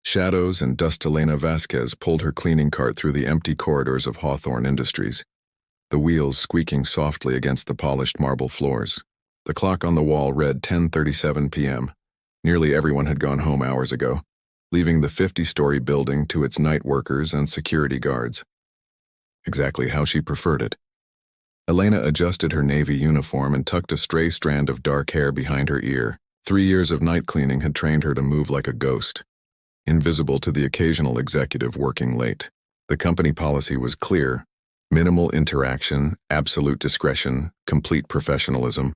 Shadows and dust. Elena Vasquez pulled her cleaning cart through the empty corridors of Hawthorne Industries, the wheels squeaking softly against the polished marble floors. The clock on the wall read 10:37 p.m. Nearly everyone had gone home hours ago, leaving the 50-story building to its night workers and security guards. Exactly how she preferred it. Elena adjusted her navy uniform and tucked a stray strand of dark hair behind her ear. 3 years of night cleaning had trained her to move like a ghost, invisible to the occasional executive working late. The company policy was clear: minimal interaction, absolute discretion, complete professionalism.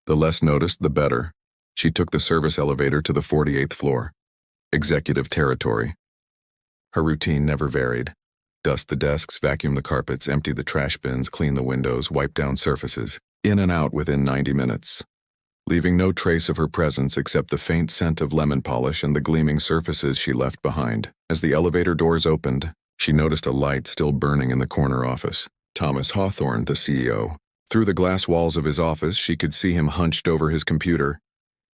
The less noticed, the better. She took the service elevator to the 48th floor, executive territory. Her routine never varied. Dust the desks, vacuum the carpets, empty the trash bins, clean the windows, wipe down surfaces. In and out within 90 minutes. Leaving no trace of her presence except the faint scent of lemon polish and the gleaming surfaces she left behind. As the elevator doors opened, she noticed a light still burning in the corner office. Thomas Hawthorne, the CEO. Through the glass walls of his office, she could see him hunched over his computer,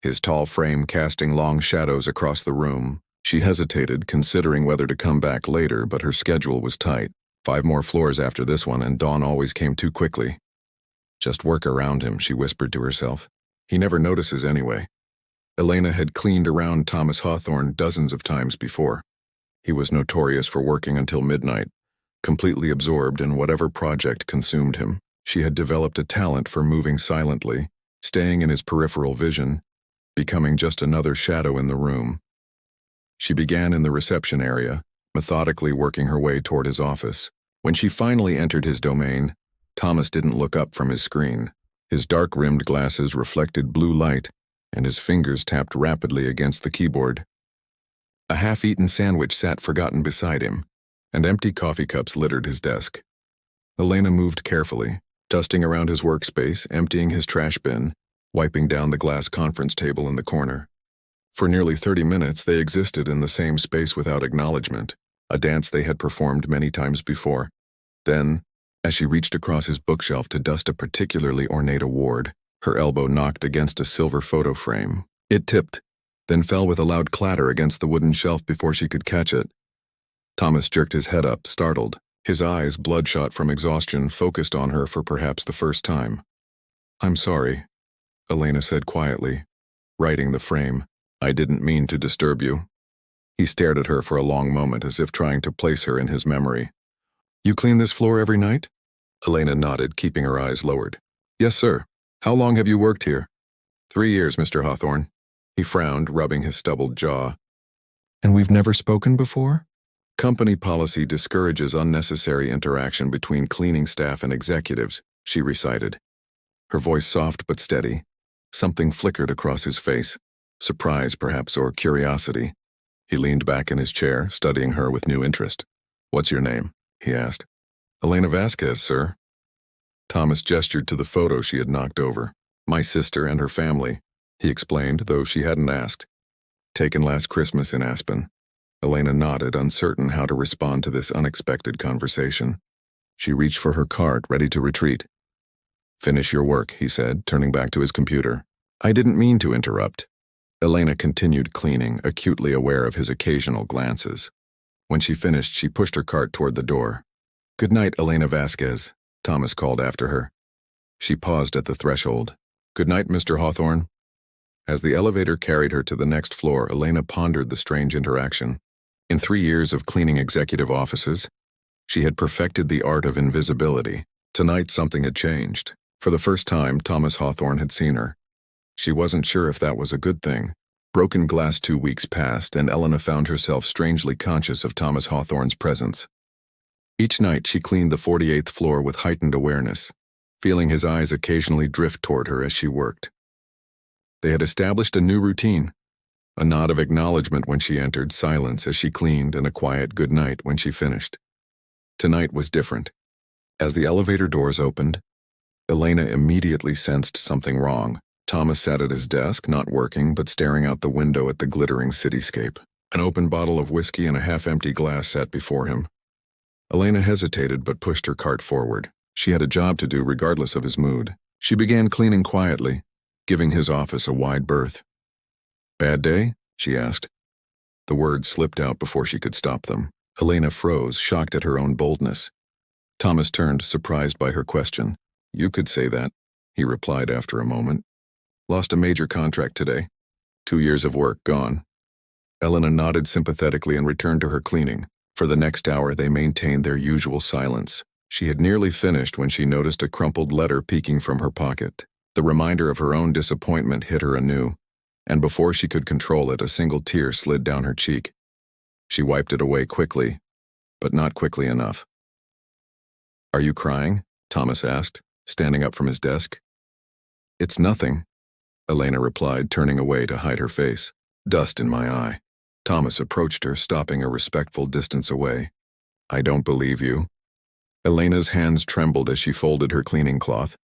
his tall frame casting long shadows across the room. She hesitated, considering whether to come back later, but her schedule was tight. 5 more floors after this one, and dawn always came too quickly. Just work around him, she whispered to herself. He never notices anyway. Elena had cleaned around Thomas Hawthorne dozens of times before. He was notorious for working until midnight, completely absorbed in whatever project consumed him. She had developed a talent for moving silently, staying in his peripheral vision, becoming just another shadow in the room. She began in the reception area, methodically working her way toward his office. When she finally entered his domain, Thomas didn't look up from his screen. His dark-rimmed glasses reflected blue light, and his fingers tapped rapidly against the keyboard. A half-eaten sandwich sat forgotten beside him, and empty coffee cups littered his desk. Elena moved carefully, dusting around his workspace, emptying his trash bin, wiping down the glass conference table in the corner. For nearly 30 minutes, they existed in the same space without acknowledgement, a dance they had performed many times before. Then, as she reached across his bookshelf to dust a particularly ornate award, her elbow knocked against a silver photo frame. It tipped, then fell with a loud clatter against the wooden shelf before she could catch it. Thomas jerked his head up, startled. His eyes, bloodshot from exhaustion, focused on her for perhaps the first time. "I'm sorry," Elena said quietly, righting the frame. "I didn't mean to disturb you." He stared at her for a long moment as if trying to place her in his memory. "You clean this floor every night?" Elena nodded, keeping her eyes lowered. "Yes, sir. How long have you worked here?" 3 years, Mr. Hawthorne." He frowned, rubbing his stubbled jaw. "And we've never spoken before?" "Company policy discourages unnecessary interaction between cleaning staff and executives," she recited. Her voice soft but steady. Something flickered across his face. Surprise, perhaps, or curiosity. He leaned back in his chair, studying her with new interest. "What's your name?" he asked. "Elena Vasquez, sir." Thomas gestured to the photo she had knocked over. "My sister and her family," he explained, though she hadn't asked. "Taken last Christmas in Aspen." Elena nodded, uncertain how to respond to this unexpected conversation. She reached for her cart, ready to retreat. "Finish your work," he said, turning back to his computer. "I didn't mean to interrupt." Elena continued cleaning, acutely aware of his occasional glances. When she finished, she pushed her cart toward the door. "Good night, Elena Vasquez," Thomas called after her. She paused at the threshold. "Good night, Mr. Hawthorne." As the elevator carried her to the next floor, Elena pondered the strange interaction. In 3 years of cleaning executive offices, she had perfected the art of invisibility. Tonight, something had changed. For the first time, Thomas Hawthorne had seen her. She wasn't sure if that was a good thing. Broken glass 2 weeks passed, and Elena found herself strangely conscious of Thomas Hawthorne's presence. Each night, she cleaned the 48th floor with heightened awareness, feeling his eyes occasionally drift toward her as she worked. They had established a new routine. A nod of acknowledgement when she entered, silence as she cleaned, and a quiet good night when she finished. Tonight was different. As the elevator doors opened, Elena immediately sensed something wrong. Thomas sat at his desk, not working, but staring out the window at the glittering cityscape. An open bottle of whiskey and a half-empty glass sat before him. Elena hesitated but pushed her cart forward. She had a job to do regardless of his mood. She began cleaning quietly, giving his office a wide berth. "Bad day?" she asked. The words slipped out before she could stop them. Elena froze, shocked at her own boldness. Thomas turned, surprised by her question. "You could say that," he replied after a moment. "Lost a major contract today. 2 years of work gone." Elena nodded sympathetically and returned to her cleaning. For the next hour they maintained their usual silence. She had nearly finished when she noticed a crumpled letter peeking from her pocket. The reminder of her own disappointment hit her anew, and before she could control it, a single tear slid down her cheek. She wiped it away quickly, but not quickly enough. "Are you crying?" Thomas asked, standing up from his desk. "It's nothing," Elena replied, turning away to hide her face. "Dust in my eye." Thomas approached her, stopping a respectful distance away. "I don't believe you." Elena's hands trembled as she folded her cleaning cloth.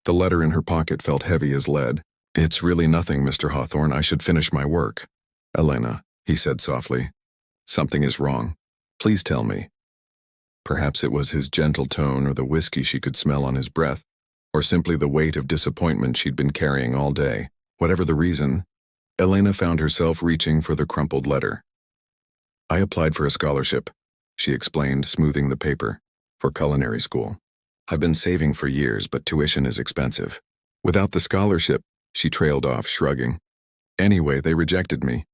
The letter in her pocket felt heavy as lead. "It's really nothing, Mr. Hawthorne. I should finish my work." "Elena," he said softly, "something is wrong. Please tell me." Perhaps it was his gentle tone or the whiskey she could smell on his breath, or simply the weight of disappointment she'd been carrying all day. Whatever the reason, Elena found herself reaching for the crumpled letter. "I applied for a scholarship," she explained, smoothing the paper, "for culinary school. I've been saving for years, but tuition is expensive. Without the scholarship," she trailed off, shrugging. "Anyway, they rejected me."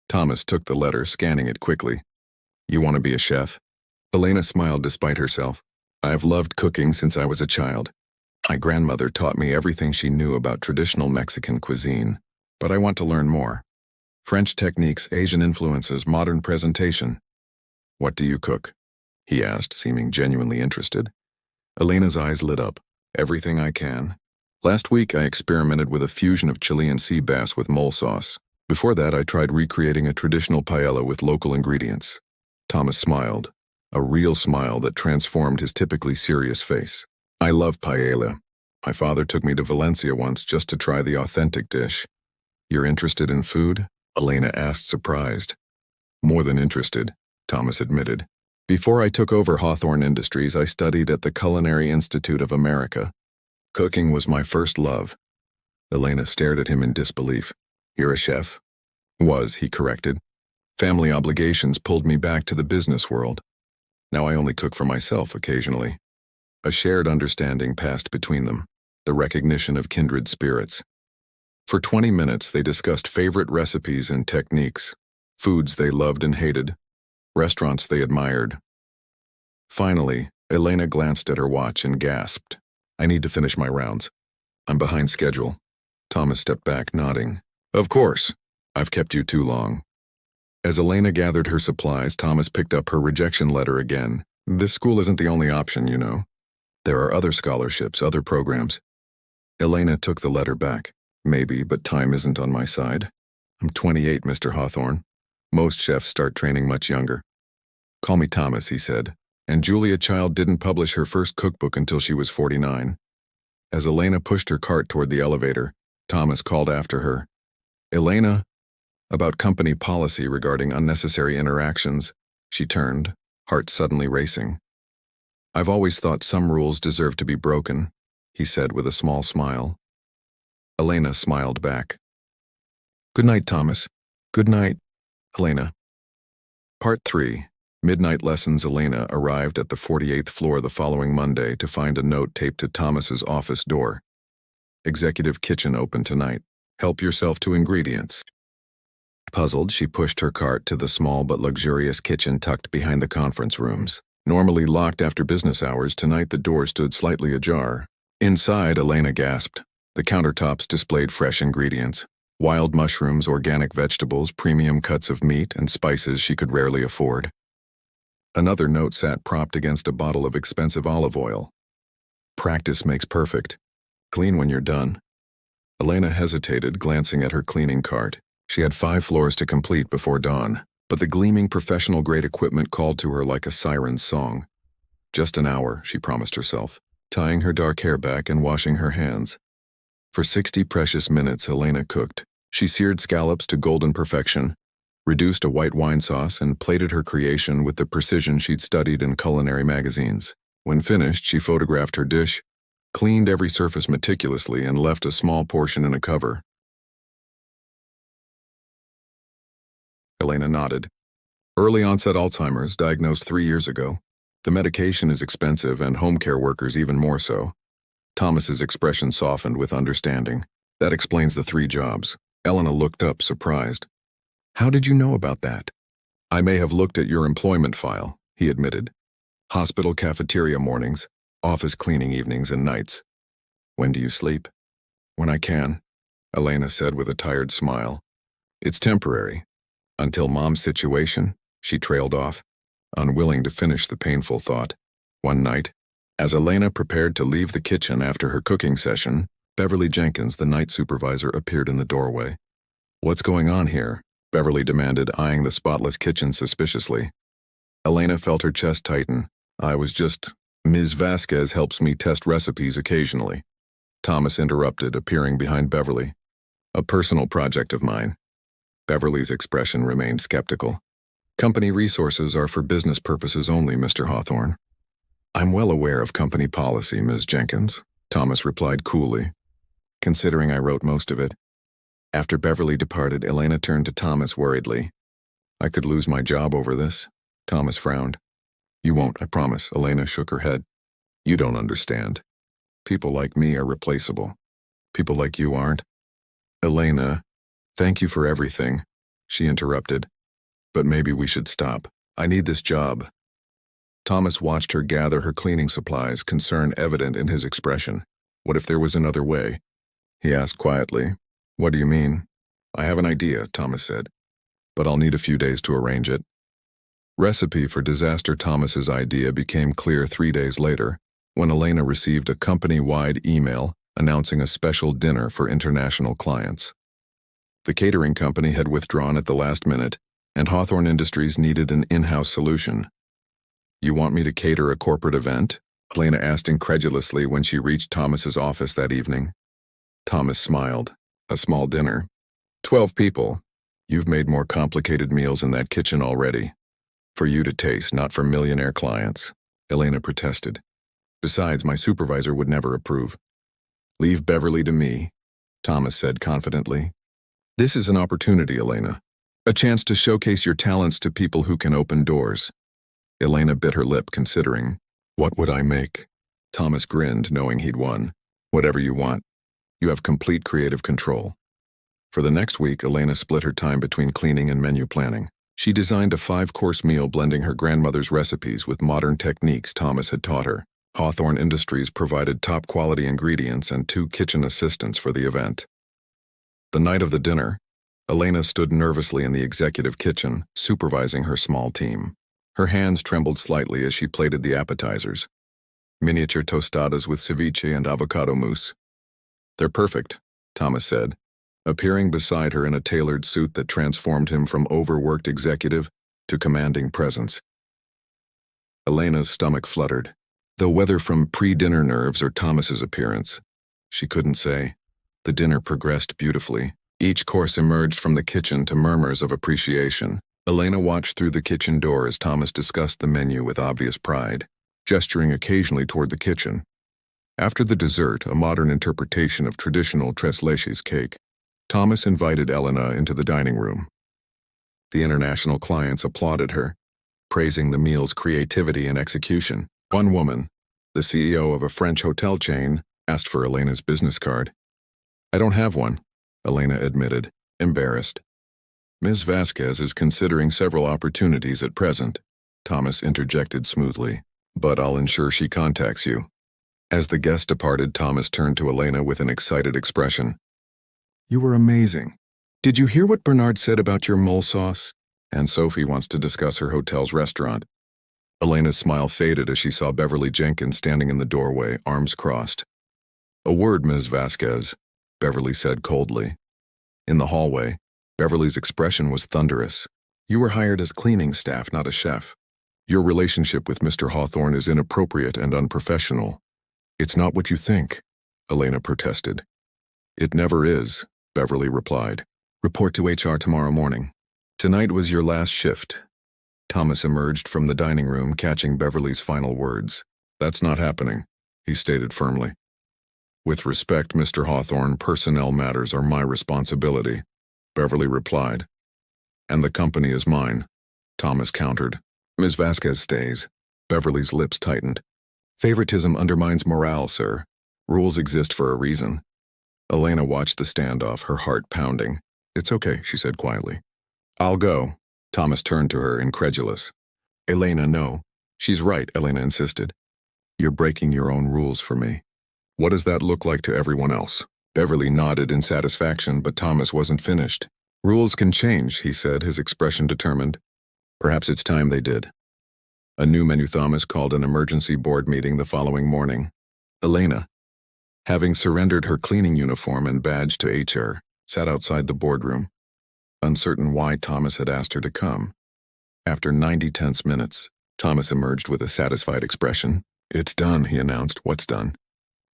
Thomas took the letter, scanning it quickly. "You want to be a chef?" Elena smiled despite herself. "I've loved cooking since I was a child. My grandmother taught me everything she knew about traditional Mexican cuisine. But I want to learn more. French techniques, Asian influences, modern presentation." "What do you cook?" he asked, seeming genuinely interested. Elena's eyes lit up. "Everything I can. Last week I experimented with a fusion of Chilean sea bass with mole sauce. Before that I tried recreating a traditional paella with local ingredients." Thomas smiled, a real smile that transformed his typically serious face. "I love paella. My father took me to Valencia once just to try the authentic dish." "You're interested in food?" Elena asked, surprised. "More than interested," Thomas admitted. "Before I took over Hawthorne Industries, I studied at the Culinary Institute of America. Cooking was my first love." Elena stared at him in disbelief. "You're a chef?" "Was," he corrected. "Family obligations pulled me back to the business world. Now I only cook for myself occasionally." A shared understanding passed between them, the recognition of kindred spirits. For 20 minutes they discussed favorite recipes and techniques, foods they loved and hated, restaurants they admired. Finally, Elena glanced at her watch and gasped. "I need to finish my rounds. I'm behind schedule." Thomas stepped back, nodding. "Of course. I've kept you too long." As Elena gathered her supplies, Thomas picked up her rejection letter again. "This school isn't the only option, you know. There are other scholarships, other programs." Elena took the letter back. "Maybe, but time isn't on my side. I'm 28, Mr. Hawthorne. Most chefs start training much younger." "Call me Thomas," he said. And Julia Child didn't publish her first cookbook until she was 49. As Elena pushed her cart toward the elevator, Thomas called after her. "Elena?" About company policy regarding unnecessary interactions. She turned, heart suddenly racing. "I've always thought some rules deserve to be broken," he said with a small smile. Elena smiled back. "Good night, Thomas." "Good night, Elena." Part 3. Midnight Lessons. Elena arrived at the 48th floor the following Monday to find a note taped to Thomas's office door. "Executive kitchen open tonight. Help yourself to ingredients." Puzzled, she pushed her cart to the small but luxurious kitchen tucked behind the conference rooms. Normally locked after business hours, tonight the door stood slightly ajar. Inside, Elena gasped. The countertops displayed fresh ingredients. Wild mushrooms, organic vegetables, premium cuts of meat, and spices she could rarely afford. Another note sat propped against a bottle of expensive olive oil. "Practice makes perfect. Clean when you're done." Elena hesitated, glancing at her cleaning cart. She had 5 floors to complete before dawn, but the gleaming professional-grade equipment called to her like a siren's song. Just an hour, she promised herself, tying her dark hair back and washing her hands. For 60 precious minutes, Elena cooked. She seared scallops to golden perfection, reduced a white wine sauce, and plated her creation with the precision she'd studied in culinary magazines. When finished, she photographed her dish, cleaned every surface meticulously, and left a small portion in a cover. Elena nodded. Early onset Alzheimer's, diagnosed 3 years ago. The medication is expensive and home care workers even more so. Thomas's expression softened with understanding. That explains the 3 jobs. Elena looked up, surprised. How did you know about that? I may have looked at your employment file, he admitted. Hospital cafeteria mornings, office cleaning evenings and nights. When do you sleep? When I can, Elena said with a tired smile. It's temporary. Until Mom's situation, she trailed off, unwilling to finish the painful thought. One night, as Elena prepared to leave the kitchen after her cooking session, Beverly Jenkins, the night supervisor, appeared in the doorway. What's going on here? Beverly demanded, eyeing the spotless kitchen suspiciously. Elena felt her chest tighten. Ms. Vasquez helps me test recipes occasionally. Thomas interrupted, appearing behind Beverly. A personal project of mine. Beverly's expression remained skeptical. Company resources are for business purposes only, Mr. Hawthorne. I'm well aware of company policy, Ms. Jenkins, Thomas replied coolly, considering I wrote most of it. After Beverly departed, Elena turned to Thomas worriedly. I could lose my job over this. Thomas frowned. You won't, I promise. Elena shook her head. You don't understand. People like me are replaceable. People like you aren't. Elena, thank you for everything, she interrupted. But maybe we should stop. I need this job. Thomas watched her gather her cleaning supplies, concern evident in his expression. What if there was another way? He asked quietly. What do you mean? I have an idea, Thomas said, but I'll need a few days to arrange it. Recipe for disaster. Thomas's idea became clear 3 days later, when Elena received a company-wide email announcing a special dinner for international clients. The catering company had withdrawn at the last minute, and Hawthorne Industries needed an in-house solution. You want me to cater a corporate event? Elena asked incredulously when she reached Thomas's office that evening. Thomas smiled. A small dinner. 12 people. You've made more complicated meals in that kitchen already. For you to taste, not for millionaire clients, Elena protested. Besides, my supervisor would never approve. Leave Beverly to me, Thomas said confidently. This is an opportunity, Elena. A chance to showcase your talents to people who can open doors. Elena bit her lip, considering. What would I make? Thomas grinned, knowing he'd won. Whatever you want. You have complete creative control. For the next week, Elena split her time between cleaning and menu planning. She designed a 5-course meal blending her grandmother's recipes with modern techniques Thomas had taught her. Hawthorne Industries provided top-quality ingredients and 2 kitchen assistants for the event. The night of the dinner, Elena stood nervously in the executive kitchen, supervising her small team. Her hands trembled slightly as she plated the appetizers. Miniature tostadas with ceviche and avocado mousse. They're perfect, Thomas said, appearing beside her in a tailored suit that transformed him from overworked executive to commanding presence. Elena's stomach fluttered, though whether from pre-dinner nerves or Thomas's appearance, she couldn't say. The dinner progressed beautifully. Each course emerged from the kitchen to murmurs of appreciation. Elena watched through the kitchen door as Thomas discussed the menu with obvious pride, gesturing occasionally toward the kitchen. After the dessert, a modern interpretation of traditional tres leches cake, Thomas invited Elena into the dining room. The international clients applauded her, praising the meal's creativity and execution. One woman, the CEO of a French hotel chain, asked for Elena's business card. I don't have one, Elena admitted, embarrassed. Ms. Vasquez is considering several opportunities at present, Thomas interjected smoothly, but I'll ensure she contacts you. As the guest departed, Thomas turned to Elena with an excited expression. You were amazing. Did you hear what Bernard said about your mole sauce? And Sophie wants to discuss her hotel's restaurant. Elena's smile faded as she saw Beverly Jenkins standing in the doorway, arms crossed. A word, Ms. Vasquez, Beverly said coldly. In the hallway, Beverly's expression was thunderous. You were hired as cleaning staff, not a chef. Your relationship with Mr. Hawthorne is inappropriate and unprofessional. It's not what you think, Elena protested. It never is, Beverly replied. Report to HR tomorrow morning. Tonight was your last shift. Thomas emerged from the dining room, catching Beverly's final words. That's not happening, he stated firmly. With respect, Mr. Hawthorne, personnel matters are my responsibility, Beverly replied. And the company is mine, Thomas countered. Ms. Vasquez stays. Beverly's lips tightened. Favoritism undermines morale, sir. Rules exist for a reason. Elena watched the standoff, her heart pounding. It's okay, she said quietly. I'll go. Thomas turned to her, incredulous. Elena, no. She's right, Elena insisted. You're breaking your own rules for me. What does that look like to everyone else? Beverly nodded in satisfaction, but Thomas wasn't finished. Rules can change, he said, his expression determined. Perhaps it's time they did. A new menu. Thomas called an emergency board meeting the following morning. Elena, having surrendered her cleaning uniform and badge to HR, sat outside the boardroom, uncertain why Thomas had asked her to come. After 90 tense minutes, Thomas emerged with a satisfied expression. It's done, he announced. What's done?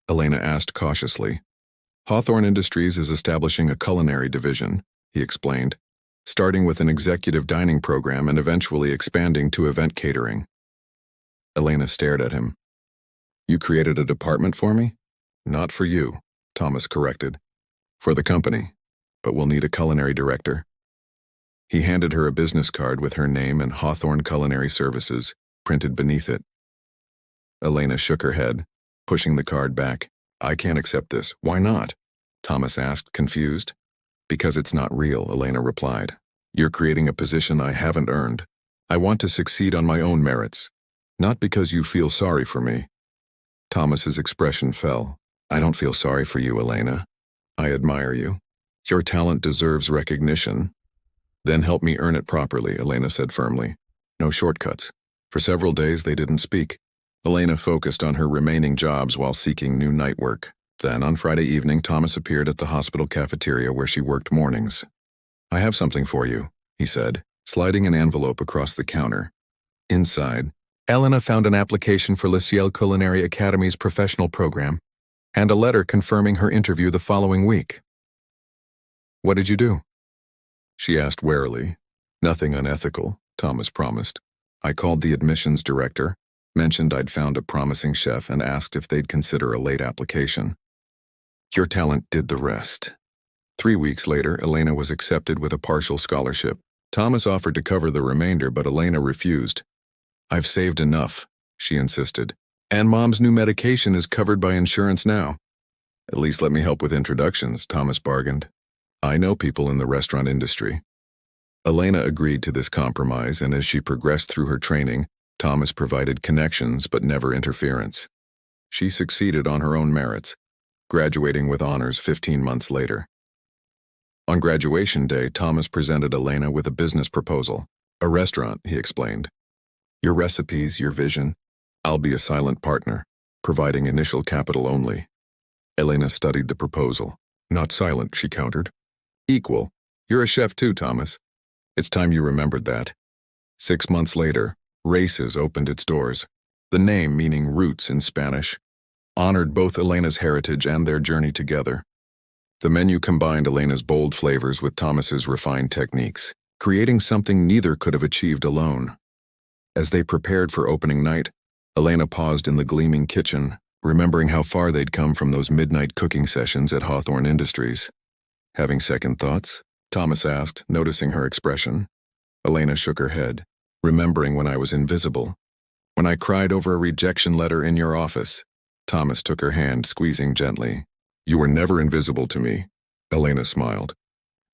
Elena asked cautiously. Hawthorne Industries is establishing a culinary division, he explained, starting with an executive dining program and eventually expanding to event catering. Elena stared at him. You created a department for me? Not for you, Thomas corrected. For the company, but we'll need a culinary director. He handed her a business card with her name and Hawthorne Culinary Services printed beneath it. Elena shook her head, pushing the card back. I can't accept this. Why not? Thomas asked, confused. Because it's not real, Elena replied. You're creating a position I haven't earned. I want to succeed on my own merits, not because you feel sorry for me. Thomas's expression fell. I don't feel sorry for you, Elena. I admire you. Your talent deserves recognition. Then help me earn it properly, Elena said firmly. No shortcuts. For several days they didn't speak. Elena focused on her remaining jobs while seeking new night work. Then, on Friday evening, Thomas appeared at the hospital cafeteria where she worked mornings. I have something for you, he said, sliding an envelope across the counter. Inside, Elena found an application for Le Ciel Culinary Academy's professional program and a letter confirming her interview the following week. What did you do? She asked warily. Nothing unethical, Thomas promised. I called the admissions director, mentioned I'd found a promising chef, and asked if they'd consider a late application. Your talent did the rest. 3 weeks later, Elena was accepted with a partial scholarship. Thomas offered to cover the remainder, but Elena refused. I've saved enough, she insisted. And Mom's new medication is covered by insurance now. At least let me help with introductions, Thomas bargained. I know people in the restaurant industry. Elena agreed to this compromise, and as she progressed through her training, Thomas provided connections but never interference. She succeeded on her own merits, graduating with honors 15 months later. On graduation day, Thomas presented Elena with a business proposal. A restaurant, he explained. Your recipes, your vision. I'll be a silent partner, providing initial capital only. Elena studied the proposal. Not silent, she countered. Equal. You're a chef too, Thomas. It's time you remembered that. 6 months later, Races opened its doors. The name, meaning roots in Spanish, honored both Elena's heritage and their journey together. The menu combined Elena's bold flavors with Thomas's refined techniques, creating something neither could have achieved alone. As they prepared for opening night, Elena paused in the gleaming kitchen, remembering how far they'd come from those midnight cooking sessions at Hawthorne Industries. Having second thoughts? Thomas asked, noticing her expression. Elena shook her head. Remembering when I was invisible. When I cried over a rejection letter in your office. Thomas took her hand, squeezing gently. You were never invisible to me. Elena smiled.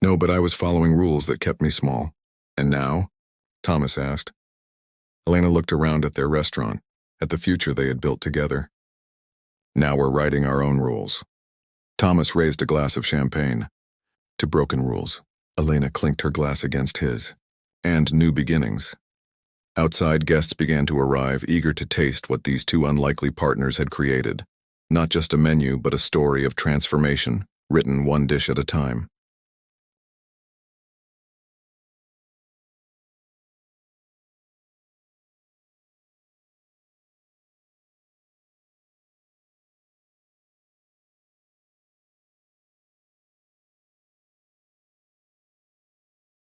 No, but I was following rules that kept me small. And now? Thomas asked. Elena looked around at their restaurant, at the future they had built together. Now we're writing our own rules. Thomas raised a glass of champagne. To broken rules. Elena clinked her glass against his. And new beginnings. Outside guests began to arrive, eager to taste what these two unlikely partners had created. Not just a menu, but a story of transformation, written one dish at a time.